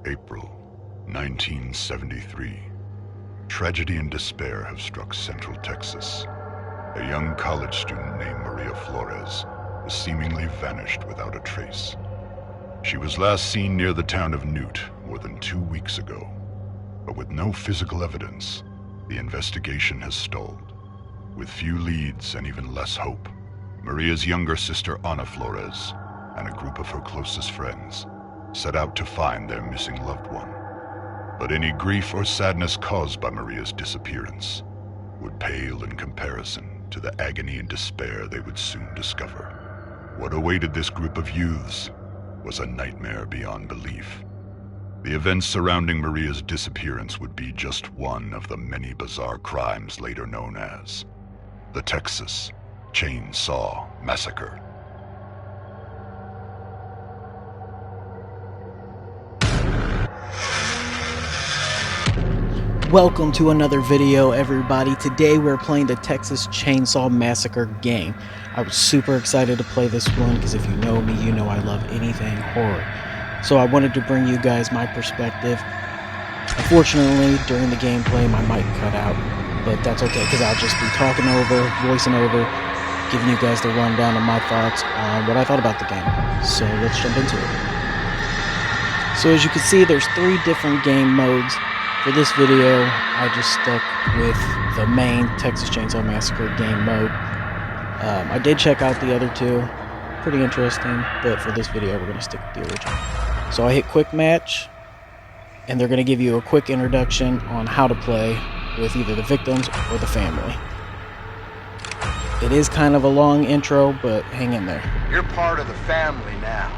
April 1973. Tragedy and despair have struck Central Texas. A young college student named Maria Flores has seemingly vanished without a trace. She was last seen near the town of Newt more than 2 weeks ago, but with no physical evidence, the investigation has stalled. With few leads and even less hope, Maria's younger sister Ana Flores and a group of her closest friends set out to find their missing loved one. But any grief or sadness caused by Maria's disappearance would pale in comparison to the agony and despair they would soon discover. What awaited this group of youths was a nightmare beyond belief. The events surrounding Maria's disappearance would be just one of the many bizarre crimes later known as the Texas Chainsaw Massacre. Welcome to another video, everybody. Today we're playing the Texas Chainsaw Massacre game. I was super excited to play this one because if you know me, you know I love anything horror. So I wanted to bring you guys my perspective. Unfortunately, during the gameplay, my mic cut out, but that's okay because I'll just be talking over, voicing over, giving you guys the rundown of my thoughts on what I thought about the game. So let's jump into it. So as you can see, there's 3 different game modes. For this video, I just stuck with the main Texas Chainsaw Massacre game mode. I did check out the other 2, pretty interesting, but for this video we're going to stick with the original. So I hit quick match, and they're going to give you a quick introduction on how to play with either the victims or the family. It is kind of a long intro, but hang in there. You're part of the family now.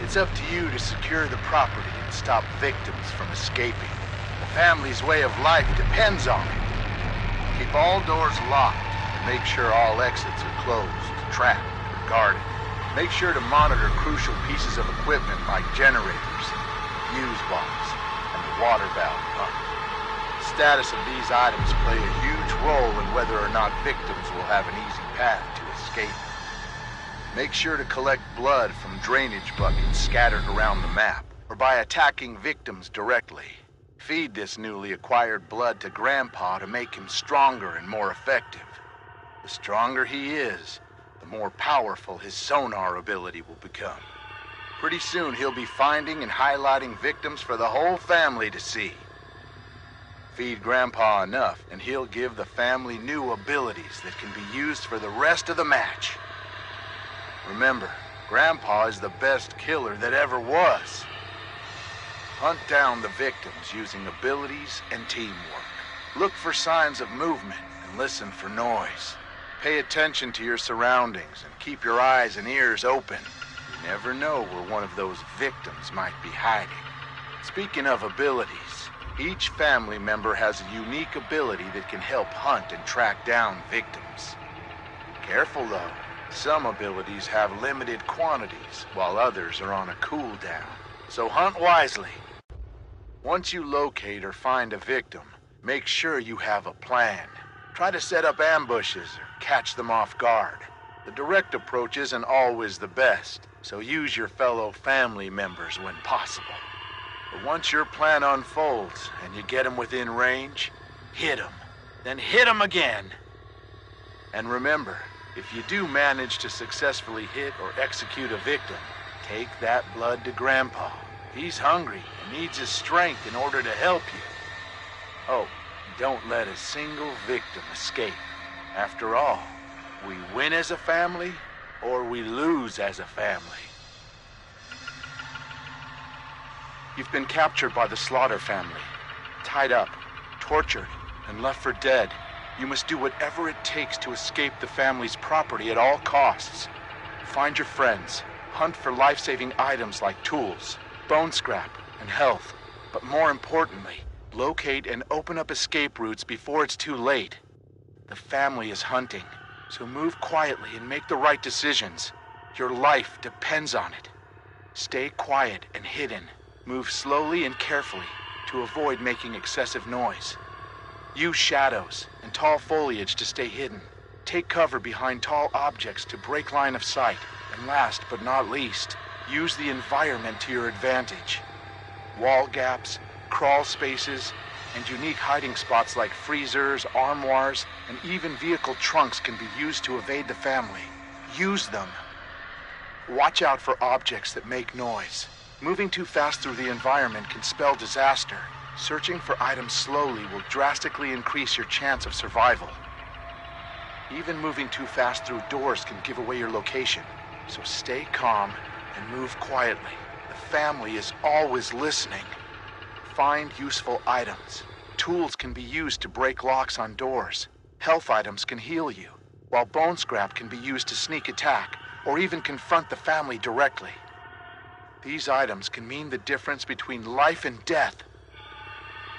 It's up to you to secure the property and stop victims from escaping. The family's way of life depends on it. Keep all doors locked and make sure all exits are closed, trapped, or guarded. Make sure to monitor crucial pieces of equipment like generators, fuse box, and the water valve pump. The status of these items play a huge role in whether or not victims will have an easy path to escape. Make sure to collect blood from drainage buckets scattered around the map, or by attacking victims directly. Feed this newly acquired blood to Grandpa to make him stronger and more effective. The stronger he is, the more powerful his sonar ability will become. Pretty soon he'll be finding and highlighting victims for the whole family to see. Feed Grandpa enough, and he'll give the family new abilities that can be used for the rest of the match. Remember, Grandpa is the best killer that ever was. Hunt down the victims using abilities and teamwork. Look for signs of movement and listen for noise. Pay attention to your surroundings and keep your eyes and ears open. You never know where one of those victims might be hiding. Speaking of abilities, each family member has a unique ability that can help hunt and track down victims. Careful though, some abilities have limited quantities while others are on a cooldown. So hunt wisely. Once you locate or find a victim, make sure you have a plan. Try to set up ambushes or catch them off guard. The direct approach isn't always the best, so use your fellow family members when possible. But once your plan unfolds and you get them within range, hit them. Then hit them again. And remember, if you do manage to successfully hit or execute a victim, take that blood to Grandpa. He's hungry and needs his strength in order to help you. Oh, don't let a single victim escape. After all, we win as a family or we lose as a family. You've been captured by the Slaughter family, tied up, tortured, and left for dead. You must do whatever it takes to escape the family's property at all costs. Find your friends, hunt for life-saving items like tools, bone scrap, and health. But more importantly, locate and open up escape routes before it's too late. The family is hunting, so move quietly and make the right decisions. Your life depends on it. Stay quiet and hidden. Move slowly and carefully to avoid making excessive noise. Use shadows and tall foliage to stay hidden. Take cover behind tall objects to break line of sight. And last but not least, use the environment to your advantage. Wall gaps, crawl spaces, and unique hiding spots like freezers, armoires, and even vehicle trunks can be used to evade the family. Use them. Watch out for objects that make noise. Moving too fast through the environment can spell disaster. Searching for items slowly will drastically increase your chance of survival. Even moving too fast through doors can give away your location. So stay calm and move quietly. The family is always listening. Find useful items. Tools can be used to break locks on doors. Health items can heal you, while bone scrap can be used to sneak attack or even confront the family directly. These items can mean the difference between life and death.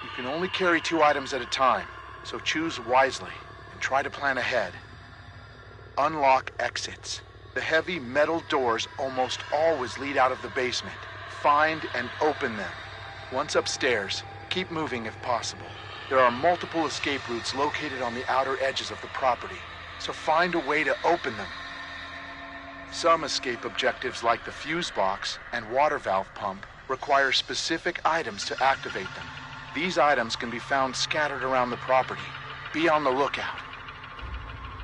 You can only carry 2 items at a time, so choose wisely and try to plan ahead. Unlock exits. The heavy metal doors almost always lead out of the basement. Find and open them. Once upstairs, keep moving if possible. There are multiple escape routes located on the outer edges of the property, so find a way to open them. Some escape objectives like the fuse box and water valve pump require specific items to activate them. These items can be found scattered around the property. Be on the lookout.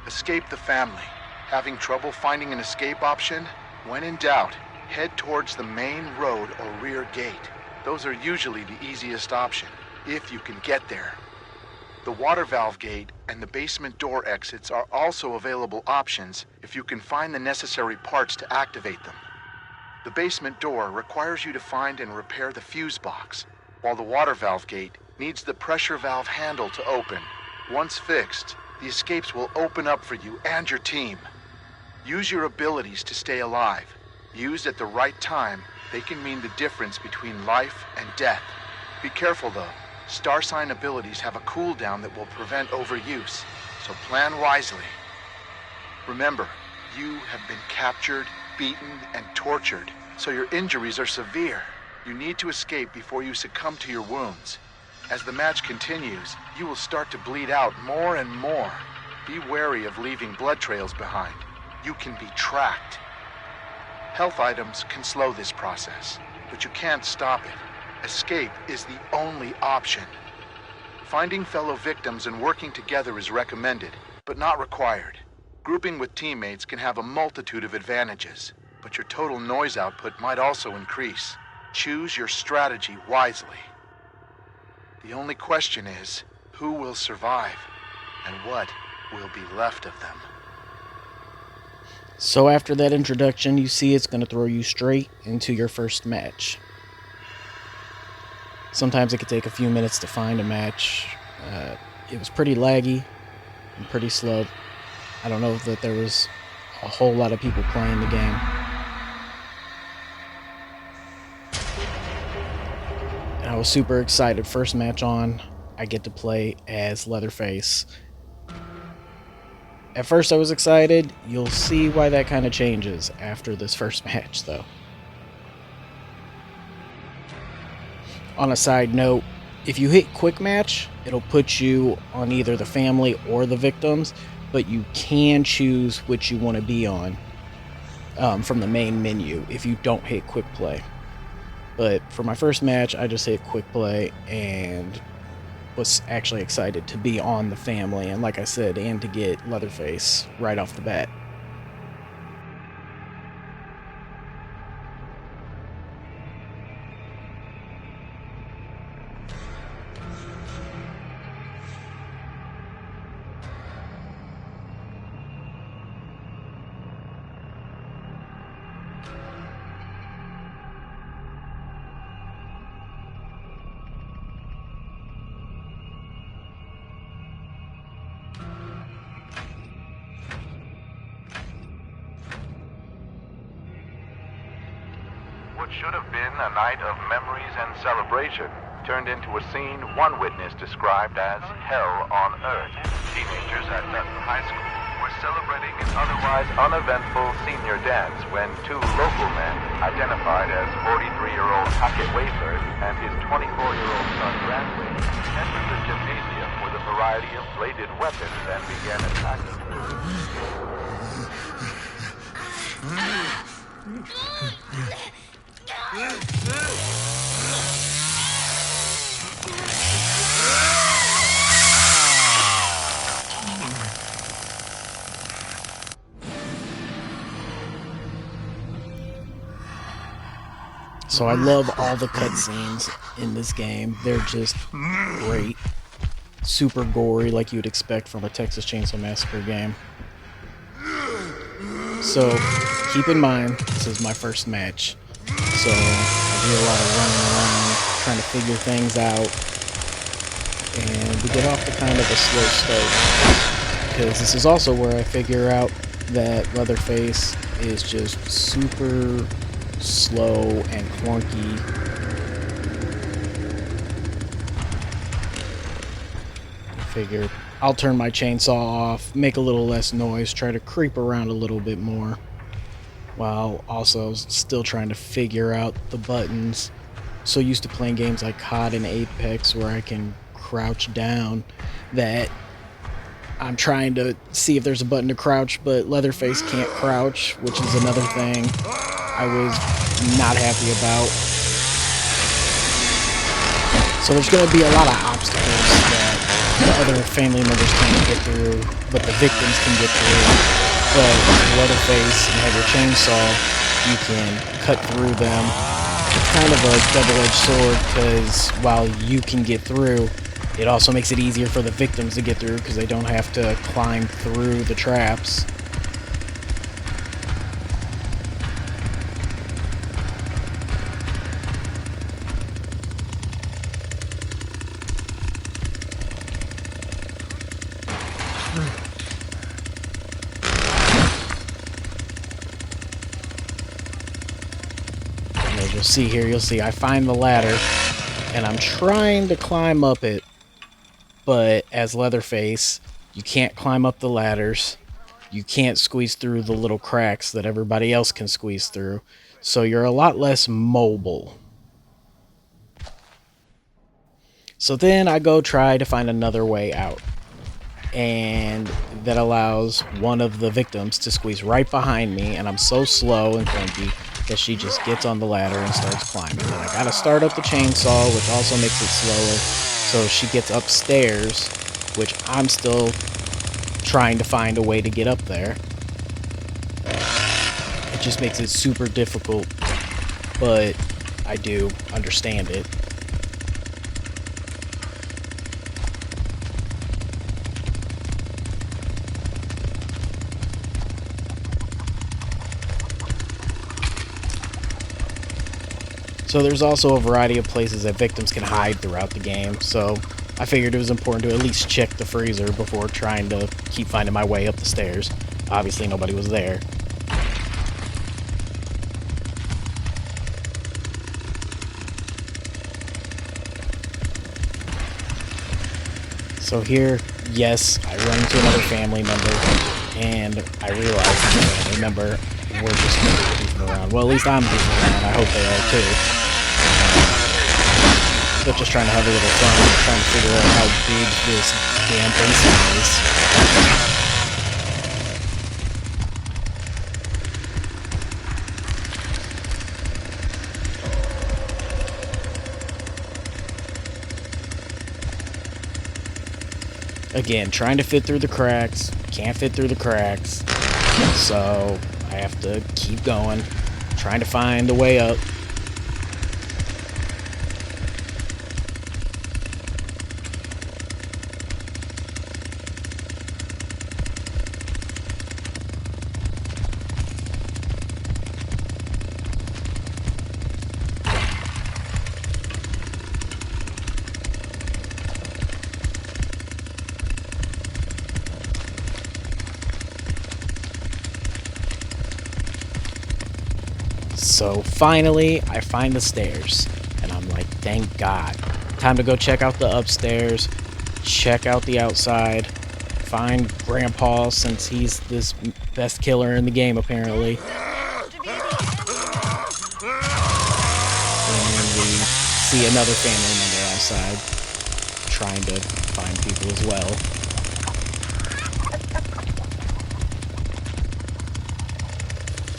Escape the family. Having trouble finding an escape option? When in doubt, head towards the main road or rear gate. Those are usually the easiest option, if you can get there. The water valve gate and the basement door exits are also available options if you can find the necessary parts to activate them. The basement door requires you to find and repair the fuse box, while the water valve gate needs the pressure valve handle to open. Once fixed, the escapes will open up for you and your team. Use your abilities to stay alive. Used at the right time, they can mean the difference between life and death. Be careful though. Star sign abilities have a cooldown that will prevent overuse, so plan wisely. Remember, you have been captured, beaten, and tortured, so your injuries are severe. You need to escape before you succumb to your wounds. As the match continues, you will start to bleed out more and more. Be wary of leaving blood trails behind. You can be tracked. Health items can slow this process, but you can't stop it. Escape is the only option. Finding fellow victims and working together is recommended, but not required. Grouping with teammates can have a multitude of advantages, but your total noise output might also increase. Choose your strategy wisely. The only question is, who will survive, and what will be left of them? So after that introduction, you see it's going to throw you straight into your first match. Sometimes it could take a few minutes to find a match. It was pretty laggy and pretty slow. I don't know that there was a whole lot of people playing the game. And I was super excited. First match on, I get to play as Leatherface. At first I was excited. You'll see why that kind of changes after this first match though. On a side note, if you hit quick match, it'll put you on either the family or the victims, but you can choose which you want to be on from the main menu if you don't hit quick play. But for my first match, I just hit quick play and was actually excited to be on the family, and like I said, and to get Leatherface right off the bat. What should have been a night of memories and celebration turned into a scene one witness described as hell on earth. Teenagers at Dutton High School were celebrating an otherwise uneventful senior dance when 2 local men, identified as 43-year-old Hackett Wayford and his 24-year-old son Brandley, entered the gymnasium with a variety of bladed weapons and began attacking her. So I love all the cutscenes in this game. They're just great. Super gory, like you would expect from a Texas Chainsaw Massacre game. So keep in mind, this is my first match. So I do a lot of running around, trying to figure things out. And we get off to kind of a slow start, because this is also where I figure out that Leatherface is just super slow and clunky. I figure I'll turn my chainsaw off, make a little less noise, try to creep around a little bit more, while also still trying to figure out the buttons. So used to playing games like COD and Apex where I can crouch down that I'm trying to see if there's a button to crouch, but Leatherface can't crouch, which is another thing I was not happy about. So there's going to be a lot of obstacles that the other family members can't get through, but the victims can get through. But with Leatherface and have your chainsaw, you can cut through them. It's kind of a double-edged sword, because while you can get through, it also makes it easier for the victims to get through, because they don't have to climb through the traps. And as you'll see here, I find the ladder, and I'm trying to climb up it. But as Leatherface, you can't climb up the ladders. You can't squeeze through the little cracks that everybody else can squeeze through. So you're a lot less mobile. So then I go try to find another way out. And that allows one of the victims to squeeze right behind me. And I'm so slow and clunky that she just gets on the ladder and starts climbing. And I gotta start up the chainsaw, which also makes it slower. So she gets upstairs, which I'm still trying to find a way to get up there. It just makes it super difficult, but I do understand it. So there's also a variety of places that victims can hide throughout the game, so I figured it was important to at least check the freezer before trying to keep finding my way up the stairs. Obviously nobody was there. So here, yes, I run into another family member, and I realize the family member, we're just goofing around. Well, at least I'm goofing around. I hope they are too. But just trying to have a little fun, trying to figure out how big this damn basin is. Again, trying to fit through the cracks, can't fit through the cracks, so I have to keep going, trying to find a way up. So finally, I find the stairs, and I'm like, thank God. Time to go check out the upstairs, check out the outside, find Grandpa, since he's this best killer in the game, apparently. And we see another family member outside, trying to find people as well.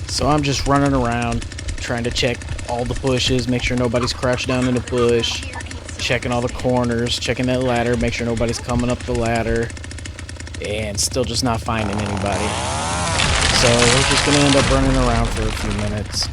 So I'm just running around, trying to check all the bushes, make sure nobody's crouched down in the bush, checking all the corners, checking that ladder, make sure nobody's coming up the ladder, and still just not finding anybody. So we're just going to end up running around for a few minutes.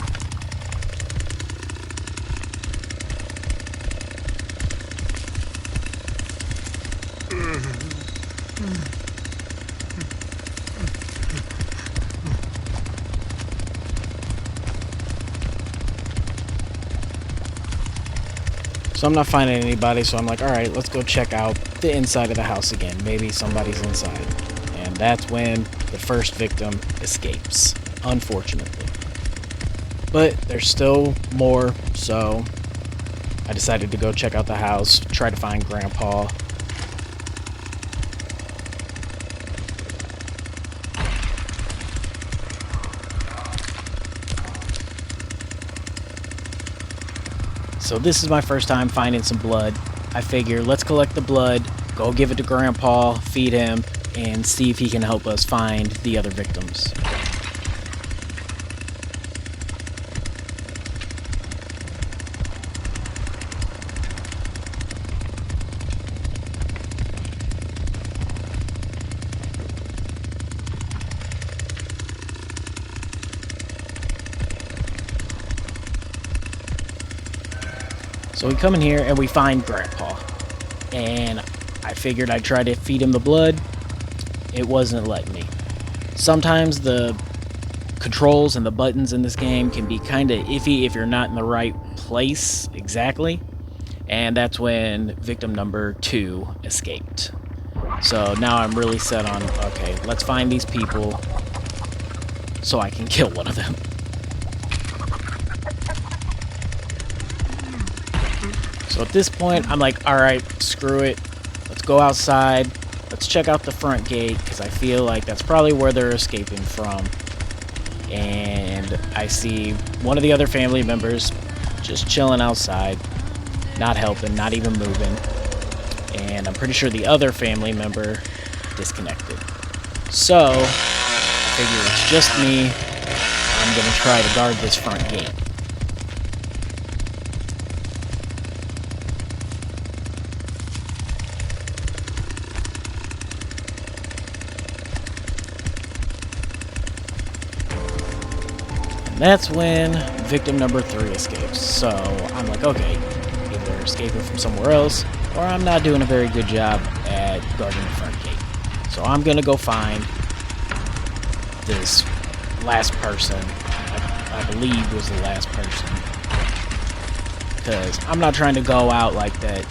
So I'm not finding anybody, so I'm like, alright, let's go check out the inside of the house again. Maybe somebody's inside. And that's when the first victim escapes, unfortunately. But there's still more, so I decided to go check out the house, try to find Grandpa. So this is my first time finding some blood. I figure let's collect the blood, go give it to Grandpa, feed him, and see if he can help us find the other victims. So we come in here and we find Grandpa. And I figured I'd try to feed him the blood. It wasn't letting me. Sometimes the controls and the buttons in this game can be kind of iffy if you're not in the right place exactly. And that's when victim number 2 escaped. So now I'm really set on, okay, let's find these people so I can kill one of them. So at this point, I'm like, alright, screw it. Let's go outside. Let's check out the front gate, because I feel like that's probably where they're escaping from. And I see one of the other family members just chilling outside, not helping, not even moving. And I'm pretty sure the other family member disconnected. So, I figure it's just me. I'm going to try to guard this front gate. That's when victim number 3 escapes. So I'm like, okay, either escaping from somewhere else, or I'm not doing a very good job at guarding the front gate. So I'm gonna go find this last person. I believe was the last person. Because I'm not trying to go out like that,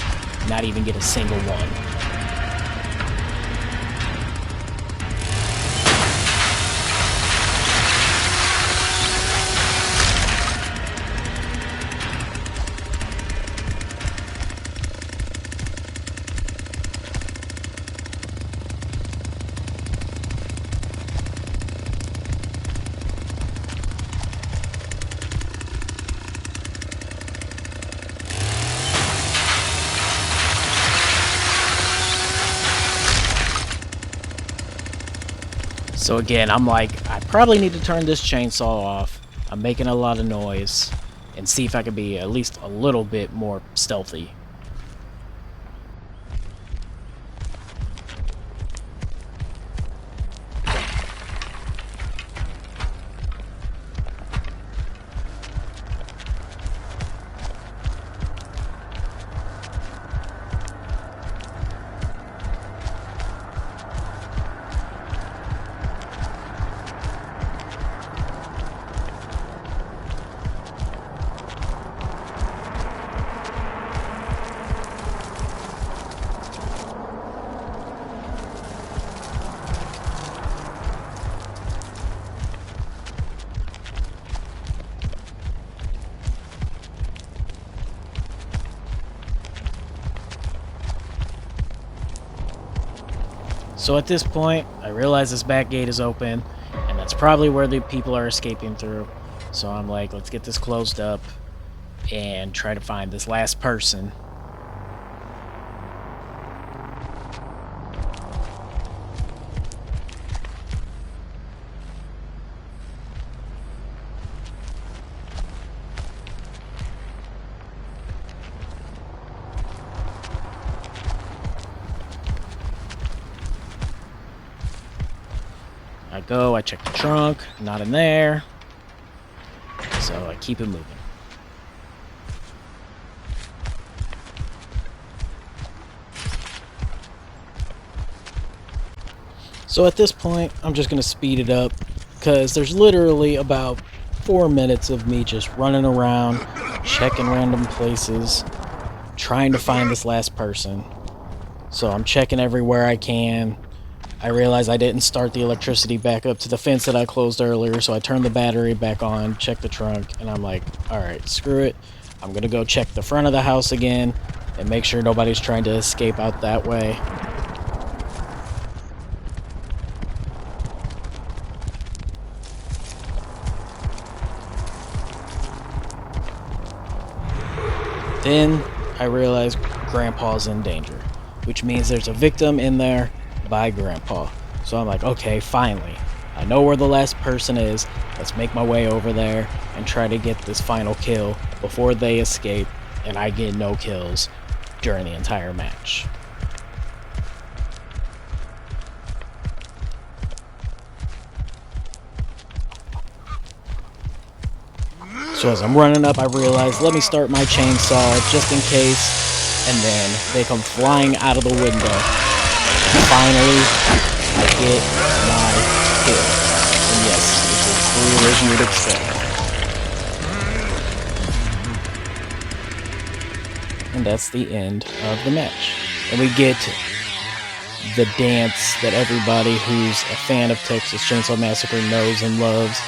not even get a single one. So again, I'm like, I probably need to turn this chainsaw off. I'm making a lot of noise, and see if I can be at least a little bit more stealthy. So at this point, I realize this back gate is open, and that's probably where the people are escaping through. So I'm like, let's get this closed up and try to find this last person. I go, I check the trunk, not in there, so I keep it moving. So at this point, I'm just going to speed it up, because there's literally about 4 minutes of me just running around, checking random places, trying to find this last person. So I'm checking everywhere I can. I realize I didn't start the electricity back up to the fence that I closed earlier, so I turned the battery back on, checked the trunk, and I'm like, alright, screw it. I'm gonna go check the front of the house again and make sure nobody's trying to escape out that way. Then I realize Grandpa's in danger, which means there's a victim in there by Grandpa. So I'm like, okay, finally. I know where the last person is. Let's make my way over there and try to get this final kill before they escape and I get no kills during the entire match. So as I'm running up, I realize, let me start my chainsaw just in case, and then they come flying out of the window. Finally, I get my kill. And yes, it's as brutal as you would expect. And that's the end of the match. And we get the dance that everybody who's a fan of Texas Chainsaw Massacre knows and loves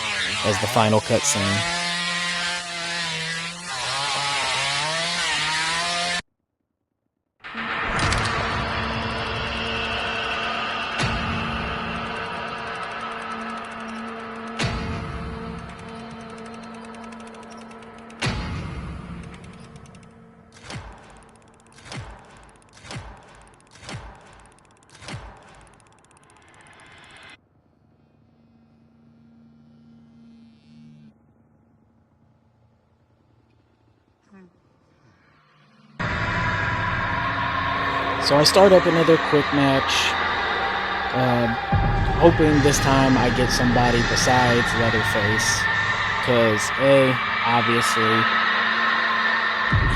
as the final cutscene. So I start up another quick match, hoping this time I get somebody besides Leatherface, because A, obviously,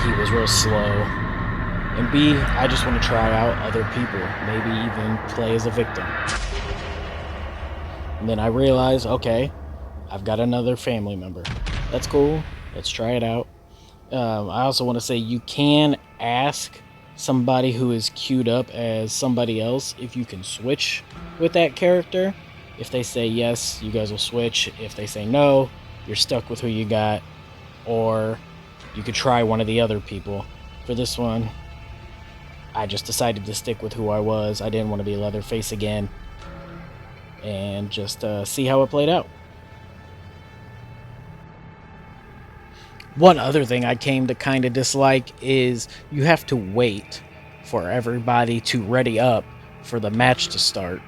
he was real slow, and B, I just want to try out other people, maybe even play as a victim. And then I realize, okay, I've got another family member. That's cool, let's try it out. I also want to say you can ask somebody who is queued up as somebody else if you can switch with that character. If they say yes, you guys will switch. If they say no, you're stuck with who you got, or you could try one of the other people. For this one, I just decided to stick with who I was. I didn't want to be Leatherface again, and just see how it played out. One other thing I came to kind of dislike is you have to wait for everybody to ready up for the match to start.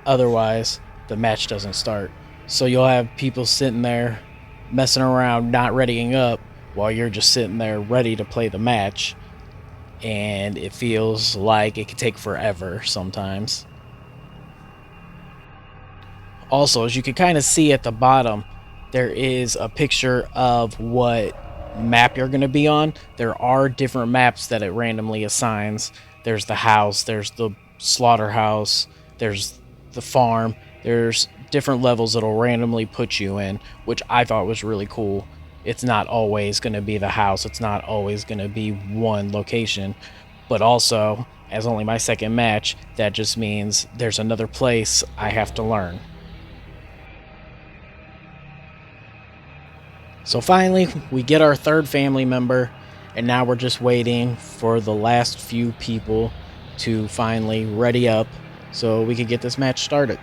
Otherwise, the match doesn't start. So you'll have people sitting there messing around, not readying up, while you're just sitting there ready to play the match. And it feels like it could take forever sometimes. Also, as you can kind of see at the bottom, there is a picture of what map you're going to be on. There are different maps that it randomly assigns. There's the house, there's the slaughterhouse, there's the farm. There's different levels that'll randomly put you in, which I thought was really cool. It's not always going to be the house. It's not always going to be one location. But also, as only my second match, that just means there's another place I have to learn. So finally, we get our third family member, and now we're just waiting for the last few people to finally ready up so we can get this match started.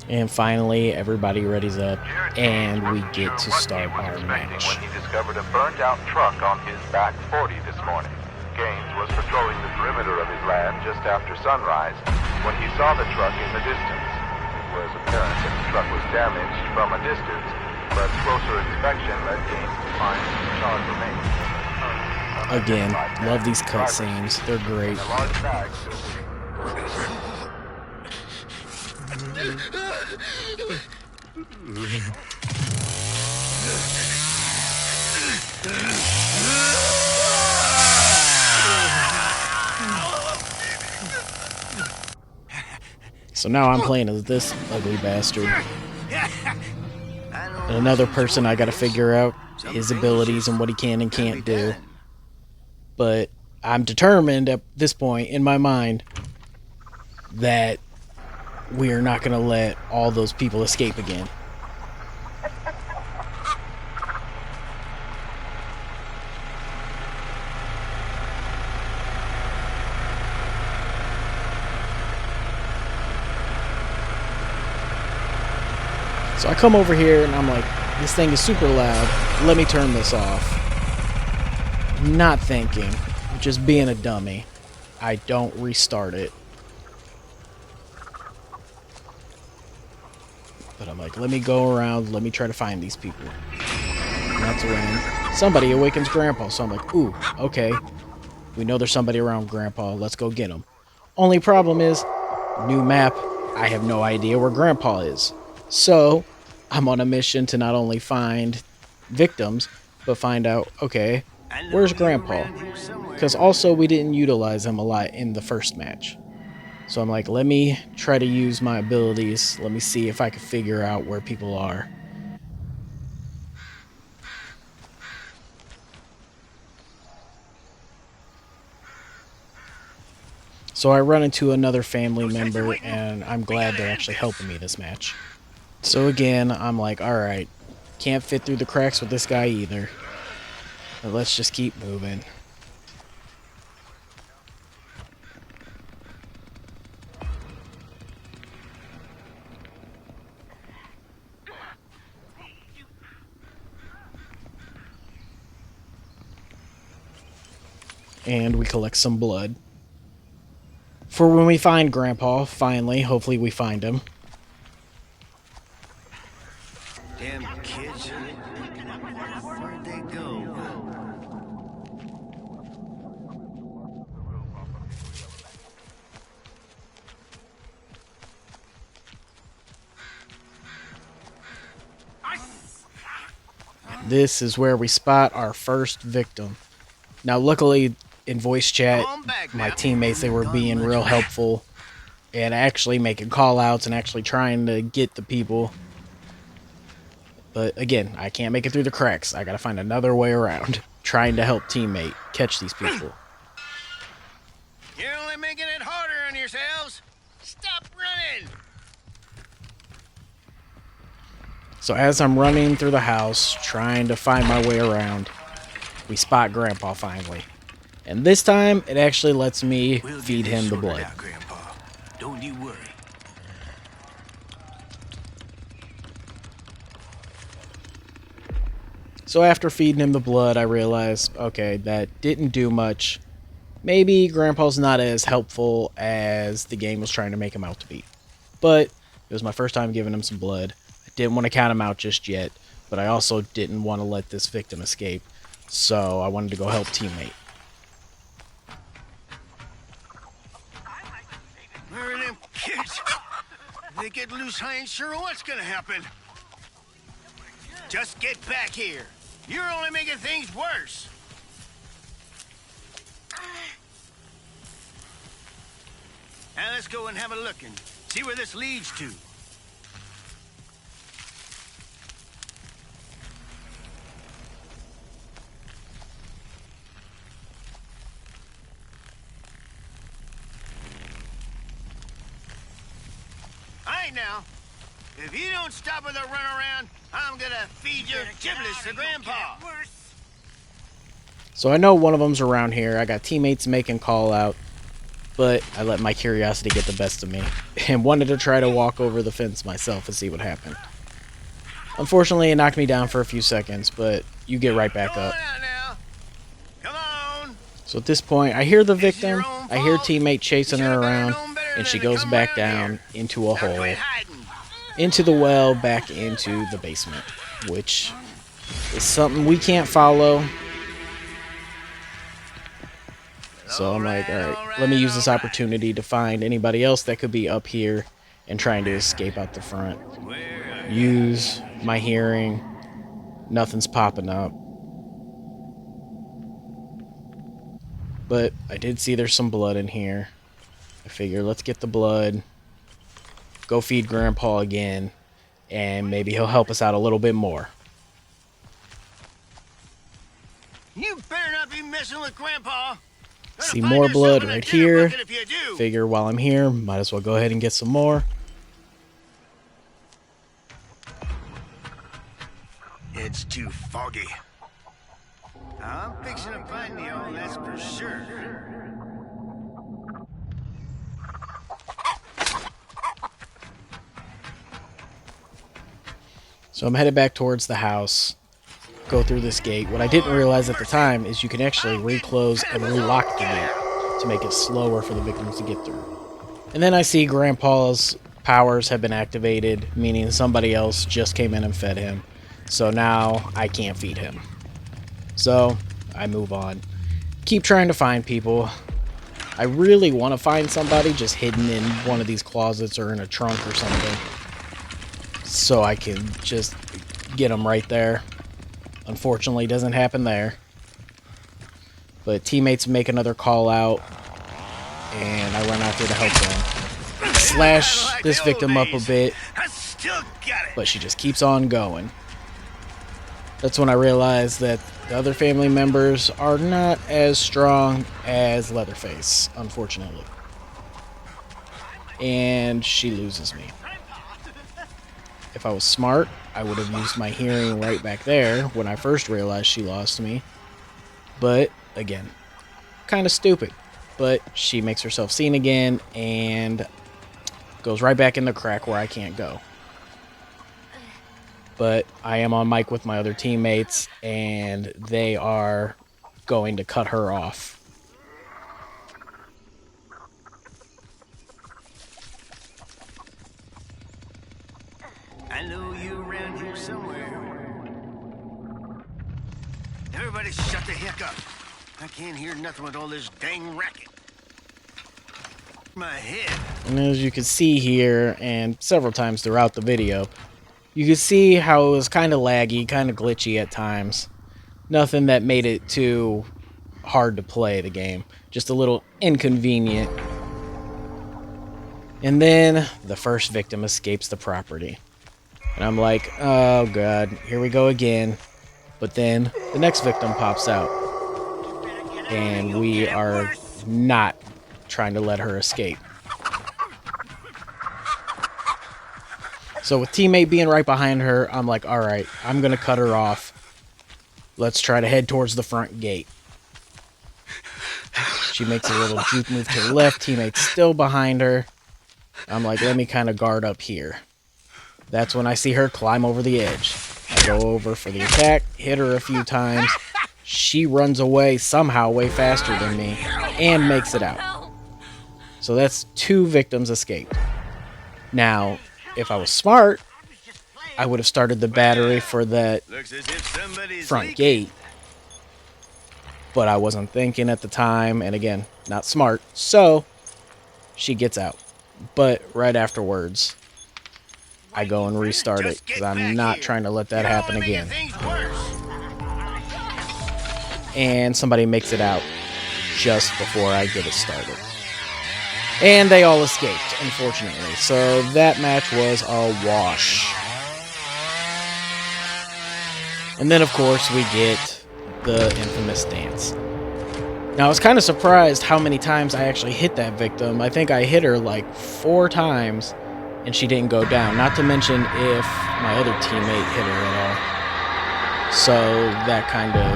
And finally, everybody readies up, and we get to start our match. When he discovered a burnt-out truck on his back 40 this morning. Gaines was patrolling the perimeter of his land just after sunrise when he saw the truck in the distance. It was apparent that the truck was damaged from a distance, but closer inspection led Gaines to find charred remains. Again, love these cutscenes. They're great. A large bag filled with So now I'm playing as this ugly bastard. And another person I gotta figure out his abilities and what he can and can't do. But I'm determined at this point in my mind that we are not gonna let all those people escape again. So I come over here and I'm like, this thing is super loud. Let me turn this off. Not thinking, just being a dummy. I don't restart it. But I'm like, let me go around, let me try to find these people. And that's when somebody awakens Grandpa. So I'm like, ooh, okay. We know there's somebody around Grandpa. Let's go get him. Only problem is, new map, I have no idea where Grandpa is. So I'm on a mission to not only find victims, but find out, okay, where's Grandpa? Because also we didn't utilize him a lot in the first match. So I'm like, let me try to use my abilities. Let me see if I can figure out where people are. So I run into another family member, and I'm glad they're actually helping me this match. So again, I'm like, alright, can't fit through the cracks with this guy either. But let's just keep moving. And we collect some blood. For when we find Grandpa, finally, hopefully we find him. Damn kids. Where'd they go? This is where we spot our first victim. Now, luckily, in voice chat, my teammates, they were being real helpful and actually making call-outs and actually trying to get the people. But again, I can't make it through the cracks. I gotta find another way around, trying to help teammate catch these people. You're only making it harder on yourselves. Stop running. So as I'm running through the house, trying to find my way around, we spot Grandpa finally. And this time, it actually lets me feed him the blood. Out, Grandpa. Don't you worry. So after feeding him the blood, I realized, okay, that didn't do much. Maybe Grandpa's not as helpful as the game was trying to make him out to be. But it was my first time giving him some blood. I didn't want to count him out just yet, but I also didn't want to let this victim escape. So I wanted to go help teammate. Where are them kids? If they get loose, I ain't sure what's gonna happen. Just get back here. You're only making things worse. Now let's go and have a look and see where this leads to. All right now. If you don't stop with a runaround, I'm gonna feed your giblets to Grandpa. So I know one of them's around here. I got teammates making call out, but I let my curiosity get the best of me and wanted to try to walk over the fence myself and see what happened. Unfortunately, it knocked me down for a few seconds, but you get right back up. Come on. So at this point, I hear the victim, I hear teammate chasing her around, and she goes back down into a hole, into the well, back into the basement. which is something we can't follow. So I'm like, alright, let me use this opportunity to find anybody else that could be up here and trying to escape out the front. Use my hearing. Nothing's popping up. But I did see there's some blood in here. I figure let's get the blood. Go feed Grandpa again. And maybe he'll help us out a little bit more. You better not be messing with Grandpa. See more blood right here. Figure while I'm here, might as well go ahead and get some more. It's too foggy. I'm fixing to find the all, that's for sure. So I'm headed back towards the house. Go through this gate. What I didn't realize at the time is you can actually reclose and relock the gate to make it slower for the victims to get through. And then I see Grandpa's powers have been activated, meaning somebody else just came in and fed him. So now I can't feed him. So I move on. Keep trying to find people. I really want to find somebody just hidden in one of these closets or in a trunk or something, so I can just get them right there. Unfortunately, it doesn't happen there. But teammates make another call out, and I run out there to help them. Slash this victim up a bit, but she just keeps on going. That's when I realized that the other family members are not as strong as Leatherface, unfortunately. And she loses me. If I was smart, I would have used my hearing right back there when I first realized she lost me. But, again, kind of stupid. But she makes herself seen again and goes right back in the crack where I can't go. But I am on mic with my other teammates, and they are going to cut her off. I know you around here somewhere. Everybody shut the heck up. I can't hear nothing with all this dang racket. My head. And as you can see here, and several times throughout the video, you can see how it was kind of laggy, kind of glitchy at times. Nothing that made it too hard to play the game. Just a little inconvenient. And then the first victim escapes the property. And I'm like, oh god, here we go again. But then the next victim pops out. And we are not trying to let her escape. So with teammate being right behind her, I'm like, alright, I'm going to cut her off. Let's try to head towards the front gate. She makes a little juke move to the left. Teammate's still behind her. I'm like, let me kind of guard up here. That's when I see her climb over the edge. I go over for the attack, hit her a few times. She runs away somehow way faster than me and makes it out. So that's 2 victims escaped. Now, if I was smart, I would have started the battery for that front gate. But I wasn't thinking at the time, and again, not smart. So, she gets out. But right afterwards, I go and restart it, because I'm not trying to let that happen again. And somebody makes it out just before I get it started. And they all escaped, unfortunately. So that match was a wash. And then, of course, we get the infamous dance. Now, I was kind of surprised how many times I actually hit that victim. I think I hit her like 4 times, and she didn't go down. Not to mention if my other teammate hit her at all. So that kind of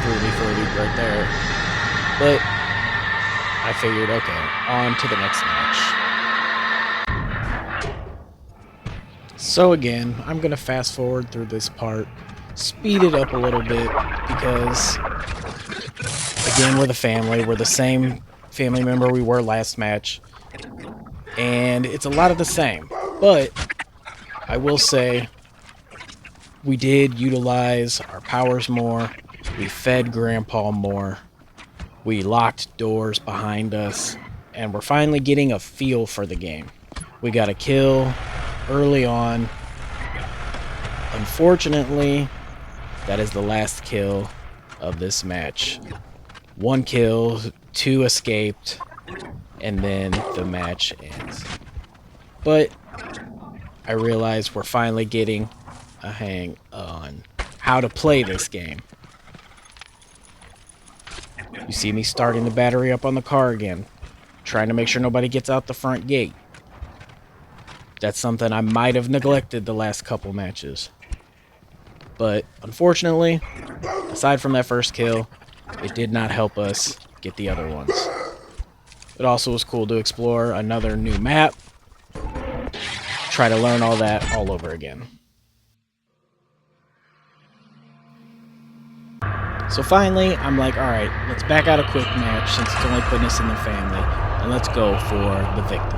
threw me for a loop right there. But I figured, okay, on to the next match. So again, I'm going to fast forward through this part, speed it up a little bit, because, again, we're the family. We're the same family member we were last match. And it's a lot of the same. But I will say We did utilize our powers more. We fed Grandpa more. We locked doors behind us. And we're finally getting a feel for the game. We got a kill early on. Unfortunately, that is the last kill of this match. 1 kill, 2 escaped, and then the match ends. But I realize we're finally getting a hang on how to play this game. You see me starting the battery up on the car again, trying to make sure nobody gets out the front gate. That's something I might have neglected the last couple matches. But unfortunately, aside from that first kill, it did not help us get the other ones. It also was cool to explore another new map, try to learn all that all over again. So finally, I'm like, alright, let's back out a quick match since it's only putting us in the family, and let's go for the victims.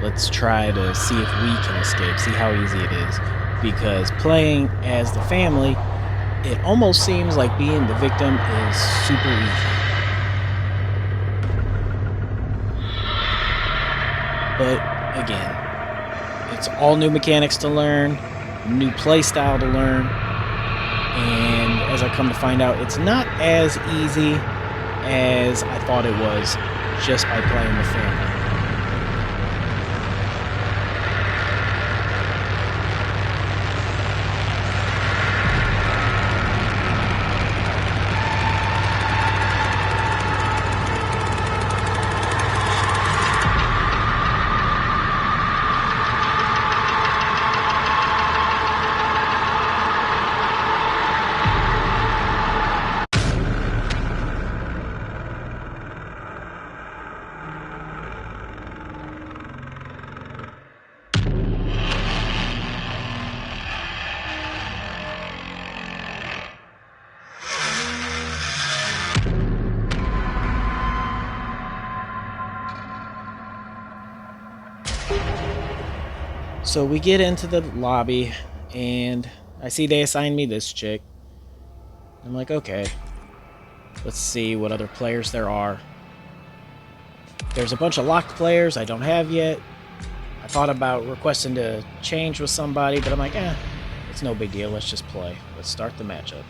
Let's try to see if we can escape, see how easy it is. Because playing as the family, it almost seems like being the victim is super easy. But again, it's all new mechanics to learn, new playstyle to learn, and as I come to find out, it's not as easy as I thought it was just by playing the family. So we get into the lobby, and I see they assigned me this chick. I'm like, okay, let's see what other players there are. There's a bunch of locked players I don't have yet. I thought about requesting to change with somebody, but I'm like, it's no big deal, let's just play. Let's start the matchup.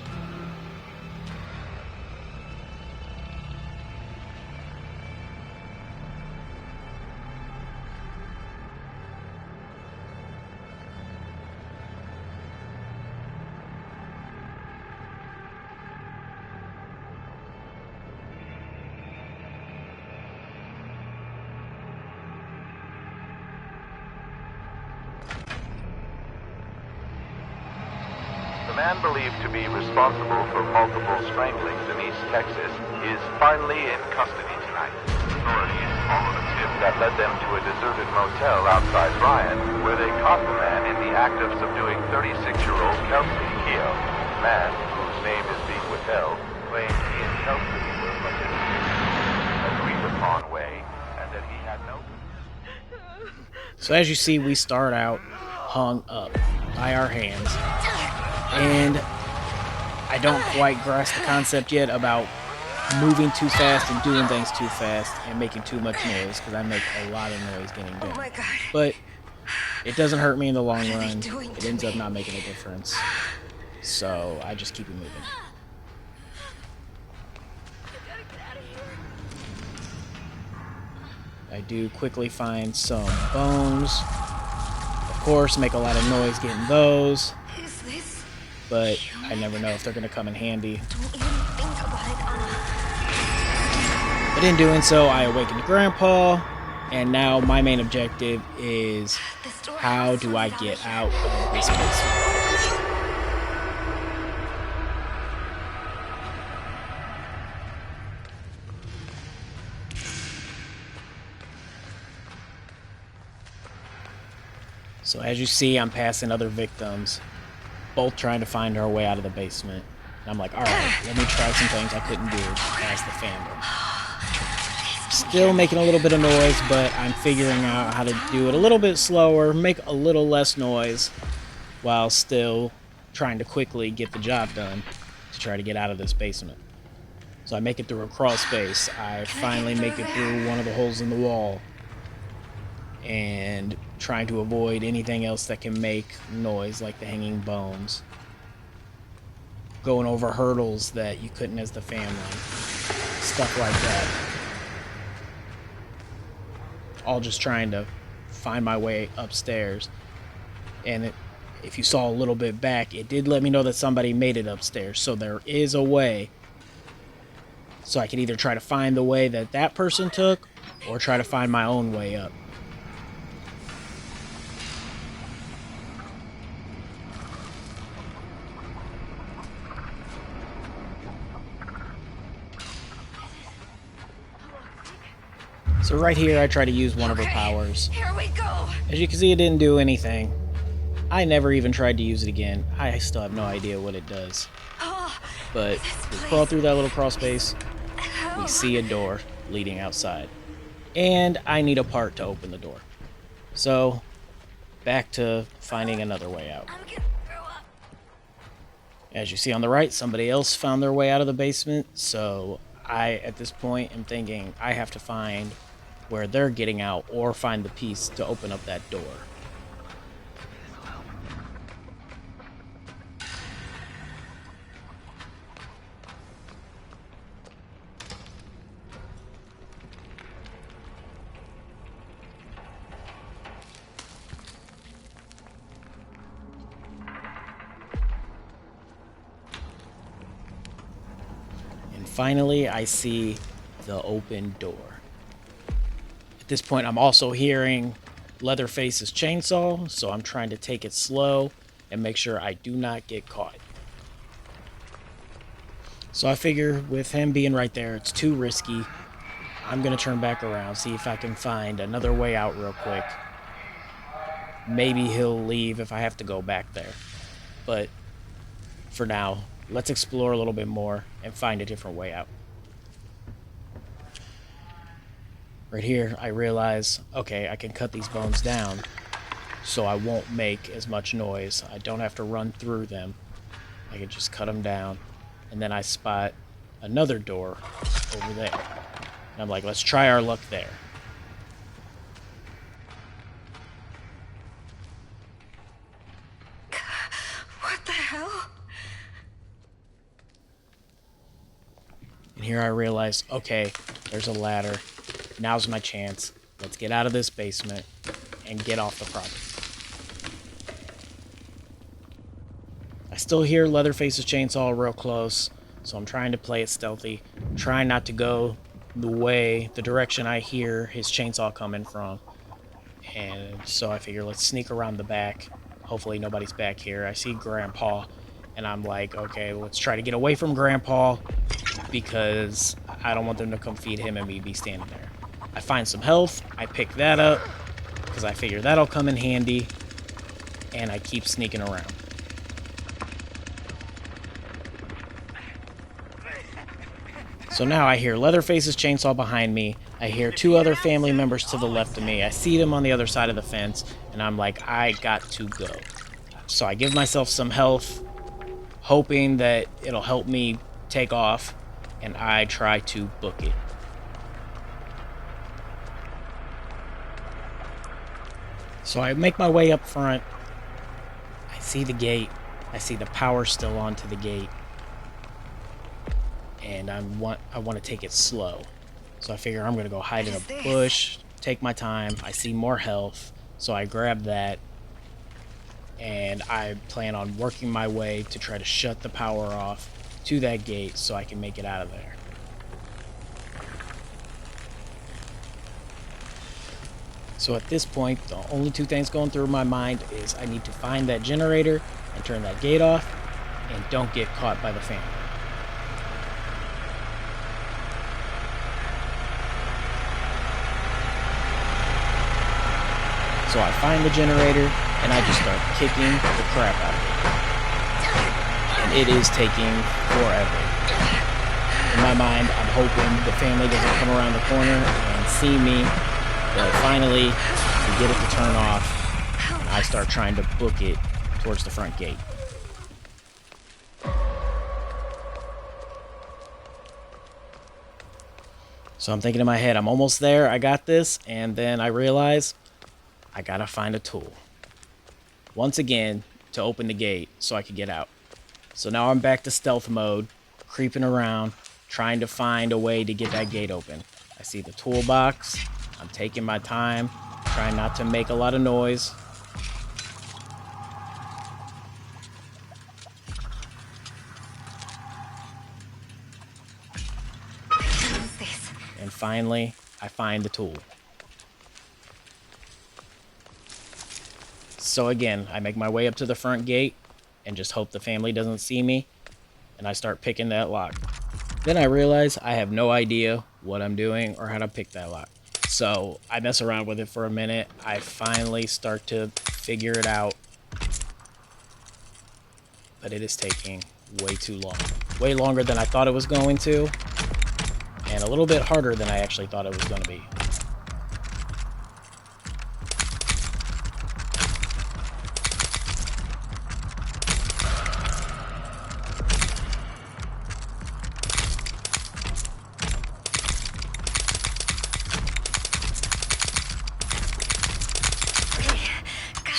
The man believed to be responsible for multiple stranglings in East Texas is finally in custody tonight. Authorities followed a tip that led them to a deserted motel outside Bryan, where they caught the man in the act of subduing 36-year-old Kelsey Keogh. The man, whose name is being withheld, claimed he and Kelsey were participating in an agreed-upon way, and that he had no... So as you see, we start out hung up by our hands. And I don't quite grasp the concept yet about moving too fast and doing things too fast and making too much noise, because I make a lot of noise getting down. Oh my God. But it doesn't hurt me in the long What are they run. doing It to ends up me? not making a difference. So I just keep it moving. I do quickly find some bones. Of course, make a lot of noise getting those. Is this? But I never know if they're going to come in handy. Don't even think about it, Anna. But in doing so, I awakened Grandpa, and now my main objective is This door how has do I something get out out of this basement? So as you see, I'm passing other victims, both trying to find our way out of the basement. And I'm like, alright, let me try some things I couldn't do as the fandom. Still making a little bit of noise, but I'm figuring out how to do it a little bit slower, make a little less noise, while still trying to quickly get the job done to try to get out of this basement. So I make it through a crawl space. I finally make it through one of the holes in the wall, and trying to avoid anything else that can make noise, like the hanging bones. Going over hurdles that you couldn't as the family. Stuff like that. All just trying to find my way upstairs. And if you saw a little bit back, it did let me know that somebody made it upstairs. So there is a way. So I can either try to find the way that that person took, or try to find my own way up. So right here, I try to use one of her powers. Here we go. As you can see, it didn't do anything. I never even tried to use it again. I still have no idea what it does. Oh, But we crawl through that little crawl space. We see a door leading outside. And I need a part to open the door. So, back to finding another way out. I'm gonna throw up. As you see on the right, somebody else found their way out of the basement. So, I, at this point, am thinking I have to find where they're getting out, or find the piece to open up that door. And finally, I see the open door. At this point, I'm also hearing Leatherface's chainsaw, so I'm trying to take it slow and make sure I do not get caught. So I figure with him being right there, it's too risky. I'm going to turn back around, see if I can find another way out real quick. Maybe he'll leave if I have to go back there. But for now, let's explore a little bit more and find a different way out. Right here, I realize, okay, I can cut these bones down so I won't make as much noise. I don't have to run through them. I can just cut them down. And then I spot another door over there. And I'm like, let's try our luck there. What the hell? And here I realize, okay, there's a ladder. Now's my chance. Let's get out of this basement and get off the property. I still hear Leatherface's chainsaw real close, so I'm trying to play it stealthy, trying not to go the direction I hear his chainsaw coming from. And so I figure, let's sneak around the back. Hopefully nobody's back here. I see Grandpa, and I'm like, okay, let's try to get away from Grandpa, because I don't want them to come feed him and me be standing there. I find some health, I pick that up, because I figure that'll come in handy, and I keep sneaking around. So now I hear Leatherface's chainsaw behind me, I hear two other family members to the left of me, I see them on the other side of the fence, and I'm like, I got to go. So I give myself some health, hoping that it'll help me take off, and I try to book it. So I make my way up front. I see the gate. I see the power still on to the gate. And I want to take it slow. So I figure I'm going to go hide in a bush, take my time. I see more health, so I grab that. And I plan on working my way to try to shut the power off to that gate so I can make it out of there. So at this point, the only two things going through my mind is I need to find that generator and turn that gate off, and don't get caught by the family. So I find the generator, and I just start kicking the crap out of it. And it is taking forever. In my mind, I'm hoping the family doesn't come around the corner and see me. But finally, we get it to turn off, and I start trying to book it towards the front gate. So I'm thinking in my head, I'm almost there, I got this, and then I realize I gotta find a tool. Once again, to open the gate so I could get out. So now I'm back to stealth mode, creeping around, trying to find a way to get that gate open. I see the toolbox, I'm taking my time, trying not to make a lot of noise. And finally, I find the tool. So again, I make my way up to the front gate and just hope the family doesn't see me, and I start picking that lock. Then I realize I have no idea what I'm doing or how to pick that lock. So I mess around with it for a minute. I finally start to figure it out, but it is taking way too long. Way longer than I thought it was going to, and a little bit harder than I actually thought it was going to be.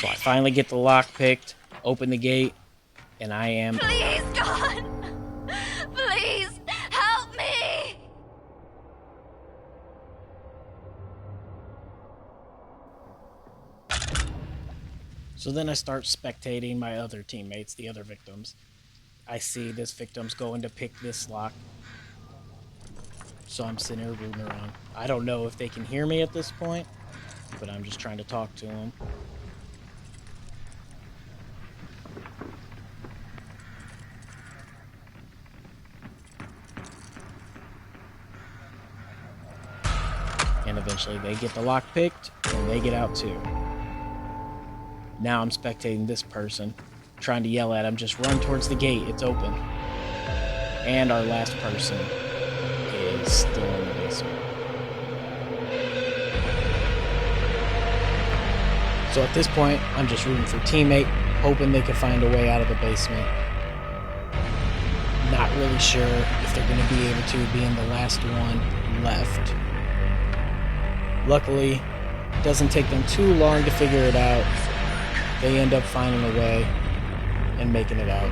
So I finally get the lock picked, open the gate, and I am... Please, God! Please, help me! So then I start spectating my other teammates, the other victims. I see this victim's going to pick this lock. So I'm sitting here rooting around. I don't know if they can hear me at this point, but I'm just trying to talk to them. And eventually they get the lock picked, and they get out too. Now I'm spectating this person, trying to yell at him, just run towards the gate, it's open. And our last person is still in the basement. So at this point, I'm just rooting for teammate, hoping they can find a way out of the basement. Not really sure if they're going to be able to, being the last one left. Luckily, it doesn't take them too long to figure it out. They end up finding a way and making it out.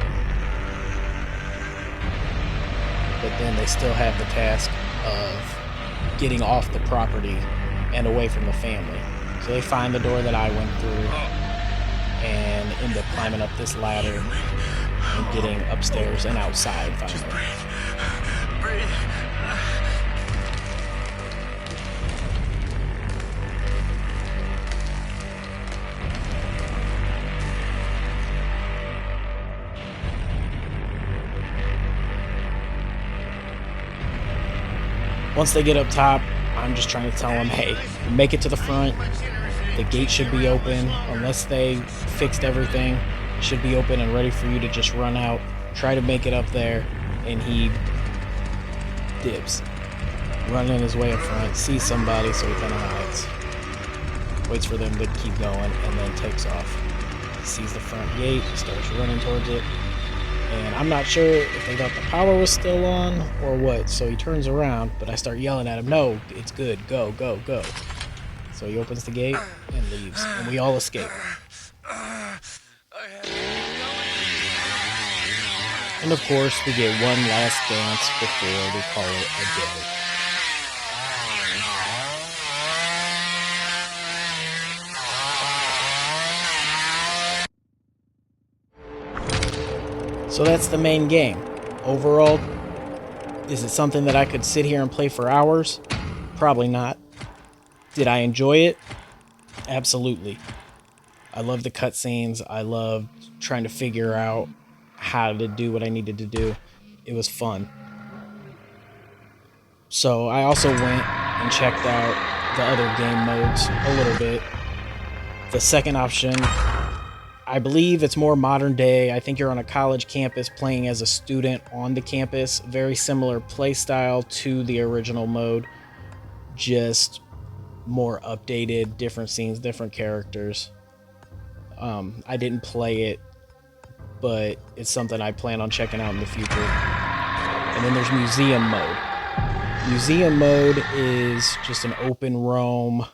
But then they still have the task of getting off the property and away from the family. So they find the door that I went through and end up climbing up this ladder and getting upstairs and outside finally. Breathe. Once they get up top, I'm just trying to tell them, hey, make it to the front. The gate should be open. Unless they fixed everything, it should be open and ready for you to just run out. Try to make it up there, and he dips. Running his way up front, sees somebody, so he kind of hides. Waits for them to keep going, and then takes off. Sees the front gate, starts running towards it. And I'm not sure if they thought the power was still on or what, so he turns around, but I start yelling at him, no, it's good, go, go, go. So he opens the gate and leaves, and we all escape. And of course, we get one last dance before we call it a day. So that's the main game. Overall, is it something that I could sit here and play for hours? Probably not. Did I enjoy it? Absolutely. I love the cutscenes. I loved trying to figure out how to do what I needed to do. It was fun. So I also went and checked out the other game modes a little bit. The second option, I believe it's more modern day. I think you're on a college campus playing as a student on the campus. Very similar play style to the original mode. Just more updated, different scenes, different characters. I didn't play it but it's something I plan on checking out in the future. And then there's museum mode. Museum mode is just an open roam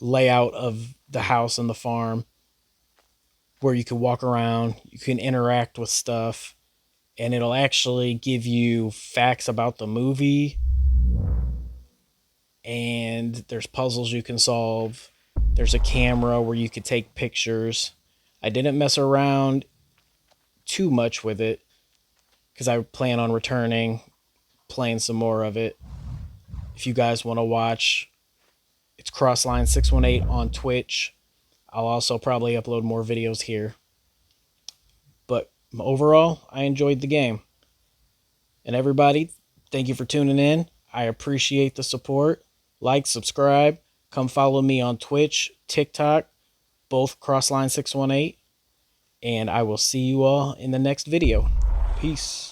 layout of the house and the farm where you can walk around, you can interact with stuff, and it'll actually give you facts about the movie. And there's puzzles you can solve. There's a camera where you could take pictures. I didn't mess around too much with it because I plan on returning, playing some more of it. If you guys want to watch, it's Crossline618 on Twitch. I'll also probably upload more videos here. But overall, I enjoyed the game. And everybody, thank you for tuning in. I appreciate the support. Like, subscribe. Come follow me on Twitch, TikTok, both Crossline618. And I will see you all in the next video. Peace.